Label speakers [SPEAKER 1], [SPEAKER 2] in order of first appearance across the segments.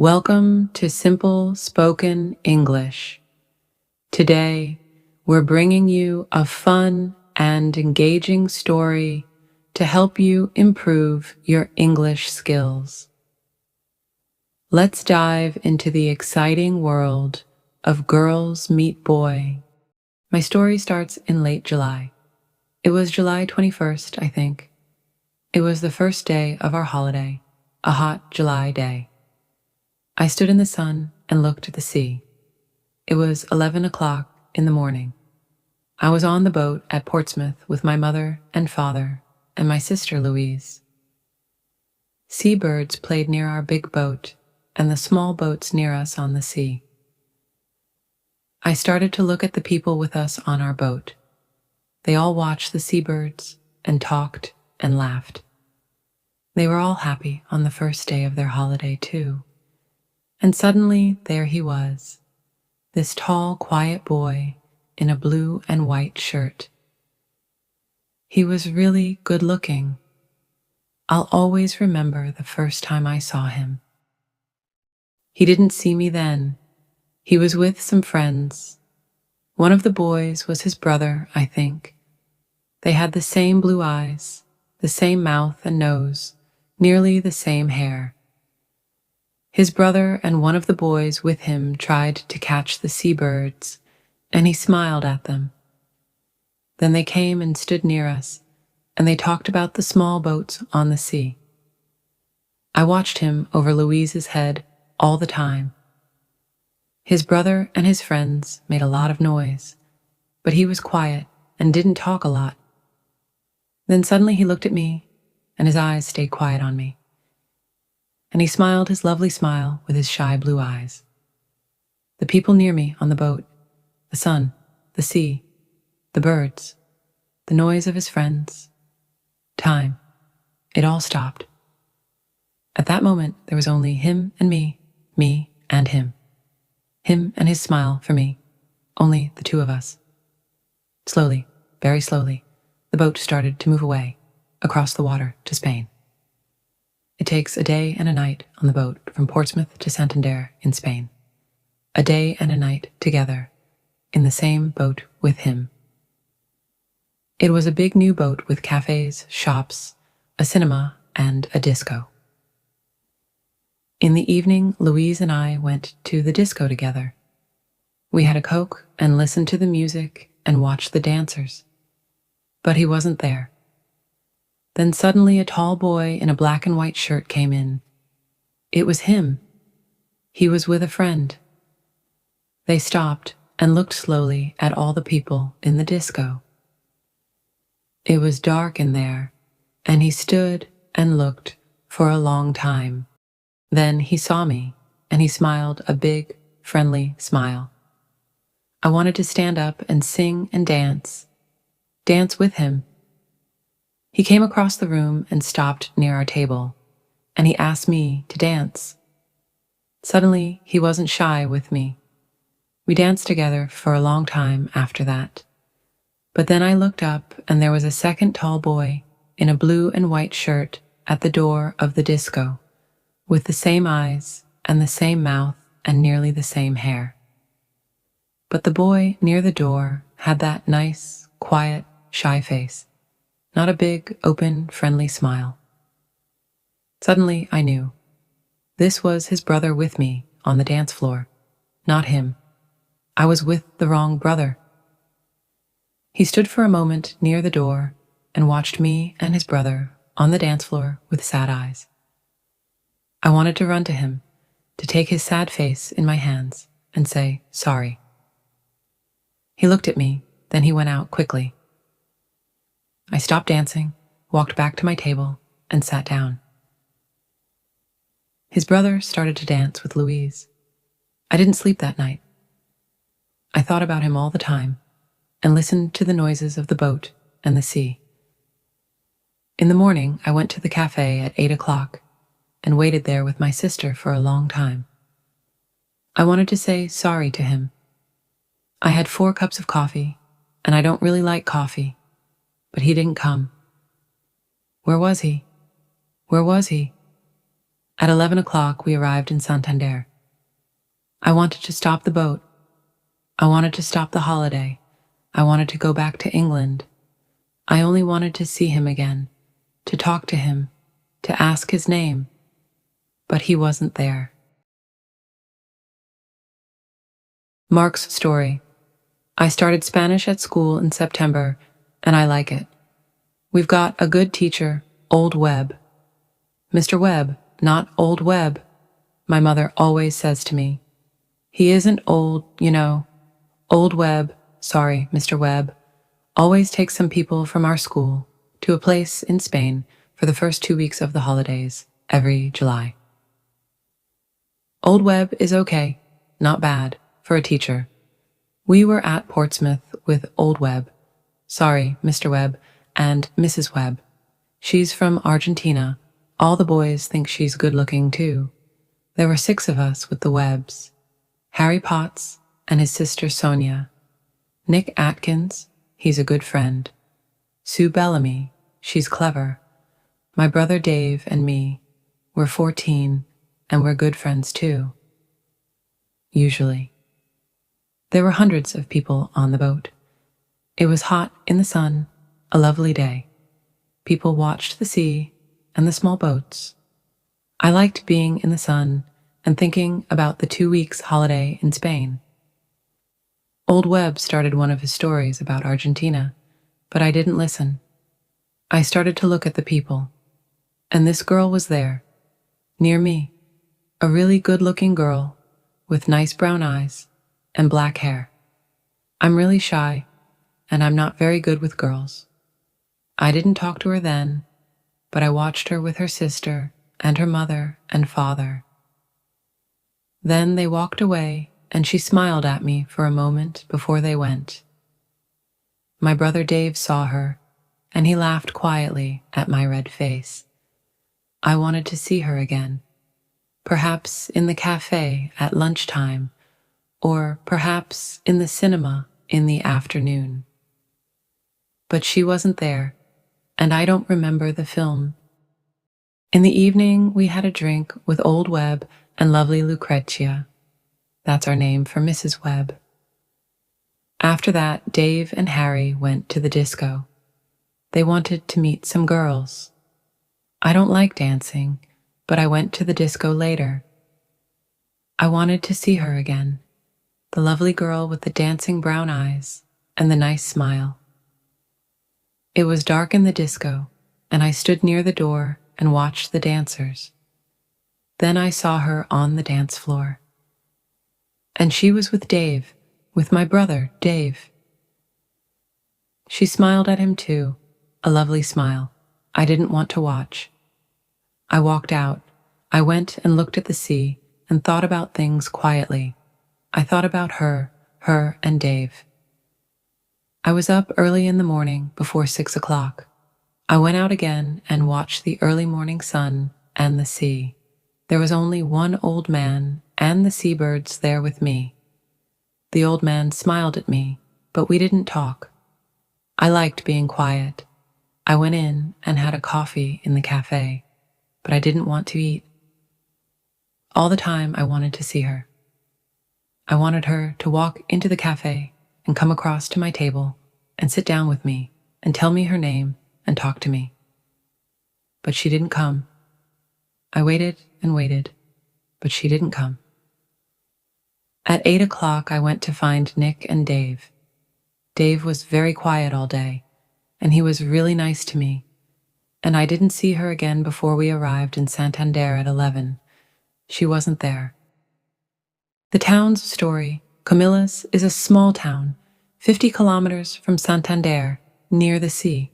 [SPEAKER 1] Welcome to Simple Spoken English. Today, we're bringing you a fun and engaging story to help you improve your English skills. Let's dive into the exciting world of Girls Meet Boy. My story starts in late July. It was July 21st, I think. It was the first day of our holiday, a hot July day. I stood in the sun and looked at the sea. It was 11 o'clock in the morning. I was on the boat at Portsmouth with my mother and father and my sister Louise. Seabirds played near our big boat and the small boats near us on the sea. I started to look at the people with us on our boat. They all watched the seabirds and talked and laughed. They were all happy on the first day of their holiday too. And suddenly there he was, this tall, quiet boy in a blue and white shirt. He was really good looking. I'll always remember the first time I saw him. He didn't see me then. He was with some friends. One of the boys was his brother, I think. They had the same blue eyes, the same mouth and nose, nearly the same hair. His brother and one of the boys with him tried to catch the seabirds, and he smiled at them. Then they came and stood near us, and they talked about the small boats on the sea. I watched him over Louise's head all the time. His brother and his friends made a lot of noise, but he was quiet and didn't talk a lot. Then suddenly he looked at me, and his eyes stayed quiet on me. And he smiled his lovely smile with his shy blue eyes. The people near me on the boat, the sun, the sea, the birds, the noise of his friends, time, it all stopped. At that moment, there was only him and me and him. Him and his smile for me, only the two of us. Slowly, very slowly, the boat started to move away, across the water to Spain. It takes a day and a night on the boat from Portsmouth to Santander in Spain. A day and a night together, in the same boat with him. It was a big new boat with cafes, shops, a cinema, and a disco. In the evening, Louise and I went to the disco together. We had a Coke and listened to the music and watched the dancers. But he wasn't there. Then suddenly a tall boy in a black and white shirt came in. It was him. He was with a friend. They stopped and looked slowly at all the people in the disco. It was dark in there, and he stood and looked for a long time. Then he saw me, and he smiled a big, friendly smile. I wanted to stand up and sing and dance with him. He came across the room and stopped near our table, and he asked me to dance. Suddenly, he wasn't shy with me. We danced together for a long time after that. But then I looked up, and there was a second tall boy in a blue and white shirt at the door of the disco, with the same eyes and the same mouth and nearly the same hair. But the boy near the door had that nice, quiet, shy face. Not a big, open, friendly smile. Suddenly, I knew. This was his brother with me on the dance floor, not him. I was with the wrong brother. He stood for a moment near the door and watched me and his brother on the dance floor with sad eyes. I wanted to run to him, to take his sad face in my hands and say, sorry. He looked at me, then he went out quickly. I stopped dancing, walked back to my table, and sat down. His brother started to dance with Louise. I didn't sleep that night. I thought about him all the time and listened to the noises of the boat and the sea. In the morning, I went to the cafe at 8 o'clock and waited there with my sister for a long time. I wanted to say sorry to him. I had 4 cups of coffee, and I don't really like coffee. But he didn't come. Where was he? Where was he? At 11 o'clock, we arrived in Santander. I wanted to stop the boat. I wanted to stop the holiday. I wanted to go back to England. I only wanted to see him again, to talk to him, to ask his name. But he wasn't there. Mark's story. I started Spanish at school in September, and I like it. We've got a good teacher, Old Webb. Mr. Webb, not Old Webb, my mother always says to me. He isn't old, you know. Old Webb, sorry, Mr. Webb, always takes some people from our school to a place in Spain for the first 2 weeks of the holidays, every July. Old Webb is okay, not bad, for a teacher. We were at Portsmouth with Old Webb, sorry, Mr. Webb, and Mrs. Webb. She's from Argentina. All the boys think she's good-looking, too. There were 6 of us with the Webbs. Harry Potts and his sister Sonia. Nick Atkins, he's a good friend. Sue Bellamy, she's clever. My brother Dave and me, we're 14, and we're good friends, too. Usually. There were hundreds of people on the boat. It was hot in the sun, a lovely day. People watched the sea and the small boats. I liked being in the sun and thinking about the 2 weeks holiday in Spain. Old Webb started one of his stories about Argentina, but I didn't listen. I started to look at the people, and this girl was there, near me, a really good-looking girl with nice brown eyes and black hair. I'm really shy, and I'm not very good with girls. I didn't talk to her then, but I watched her with her sister and her mother and father. Then they walked away, and she smiled at me for a moment before they went. My brother Dave saw her, and he laughed quietly at my red face. I wanted to see her again, perhaps in the cafe at lunchtime, or perhaps in the cinema in the afternoon. But she wasn't there, and I don't remember the film. In the evening, we had a drink with Old Webb and lovely Lucrezia. That's our name for Mrs. Webb. After that, Dave and Harry went to the disco. They wanted to meet some girls. I don't like dancing, but I went to the disco later. I wanted to see her again, the lovely girl with the dancing brown eyes and the nice smile. It was dark in the disco, and I stood near the door and watched the dancers. Then I saw her on the dance floor. And she was with Dave, with my brother, Dave. She smiled at him too, a lovely smile. I didn't want to watch. I walked out. I went and looked at the sea and thought about things quietly. I thought about her and Dave. I was up early in the morning before 6 o'clock. I went out again and watched the early morning sun and the sea. There was only one old man and the seabirds there with me. The old man smiled at me, but we didn't talk. I liked being quiet. I went in and had a coffee in the cafe, but I didn't want to eat. All the time I wanted to see her. I wanted her to walk into the cafe and come across to my table and sit down with me and tell me her name and talk to me. But she didn't come. I waited and waited, but she didn't come. At 8 o'clock, I went to find Nick and Dave. Dave was very quiet all day, and he was really nice to me, and I didn't see her again before we arrived in Santander at 11. She wasn't there. The town's story. Comillas is a small town, 50 kilometers from Santander, near the sea.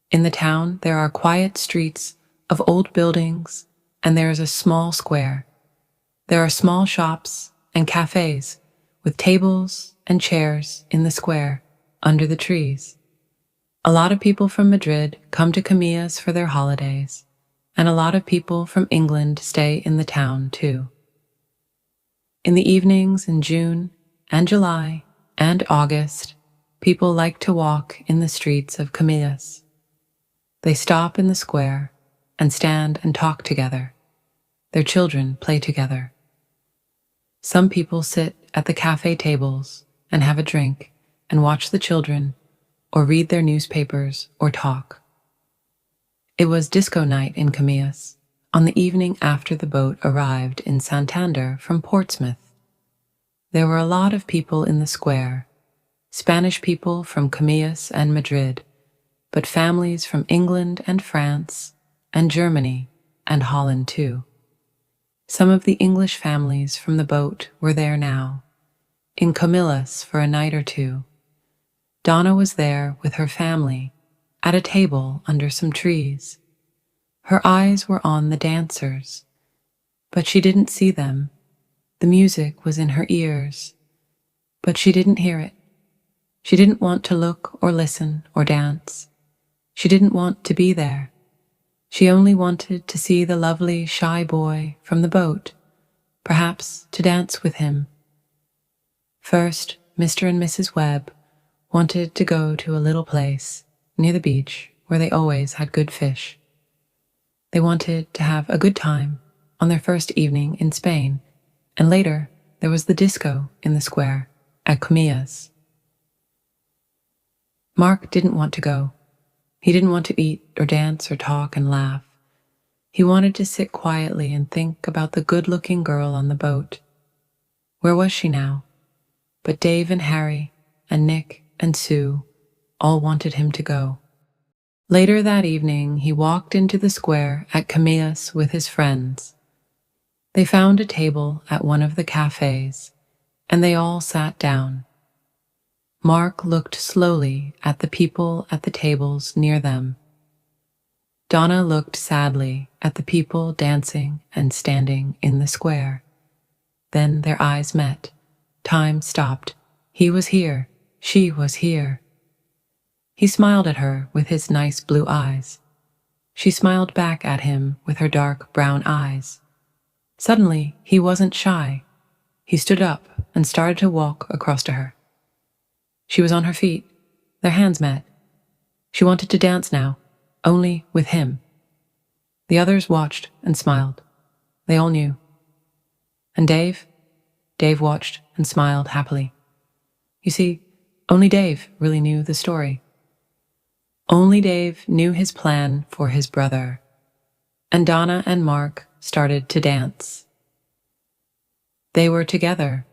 [SPEAKER 1] In the town, there are quiet streets of old buildings, and there is a small square. There are small shops and cafes with tables and chairs in the square under the trees. A lot of people from Madrid come to Comillas for their holidays, and a lot of people from England stay in the town too. In the evenings in June and July and August, people like to walk in the streets of Comillas. They stop in the square and stand and talk together. Their children play together. Some people sit at the cafe tables and have a drink and watch the children or read their newspapers or talk. It was disco night in Camillas on the evening after the boat arrived in Santander from Portsmouth. There were a lot of people in the square, Spanish people from Camillas and Madrid, but families from England and France and Germany and Holland too. Some of the English families from the boat were there now, in Camillas for a night or two. Donna was there with her family at a table under some trees. Her eyes were on the dancers, but she didn't see them. The music was in her ears, but she didn't hear it. She didn't want to look or listen or dance. She didn't want to be there. She only wanted to see the lovely, shy boy from the boat, perhaps to dance with him. First, Mr. and Mrs. Webb wanted to go to a little place near the beach where they always had good fish. They wanted to have a good time on their first evening in Spain, and later there was the disco in the square at Camillas. Mark didn't want to go. He didn't want to eat or dance or talk and laugh. He wanted to sit quietly and think about the good-looking girl on the boat. Where was she now? But Dave and Harry and Nick and Sue all wanted him to go. Later that evening, he walked into the square at Camillas with his friends. They found a table at one of the cafes, and they all sat down. Mark looked slowly at the people at the tables near them. Donna looked sadly at the people dancing and standing in the square. Then their eyes met. Time stopped. He was here. She was here. He smiled at her with his nice blue eyes. She smiled back at him with her dark brown eyes. Suddenly, he wasn't shy. He stood up and started to walk across to her. She was on her feet. Their hands met. She wanted to dance now, only with him. The others watched and smiled. They all knew. And Dave? Dave watched and smiled happily. You see, only Dave really knew the story. Only Dave knew his plan for his brother. And Donna and Mark started to dance. They were together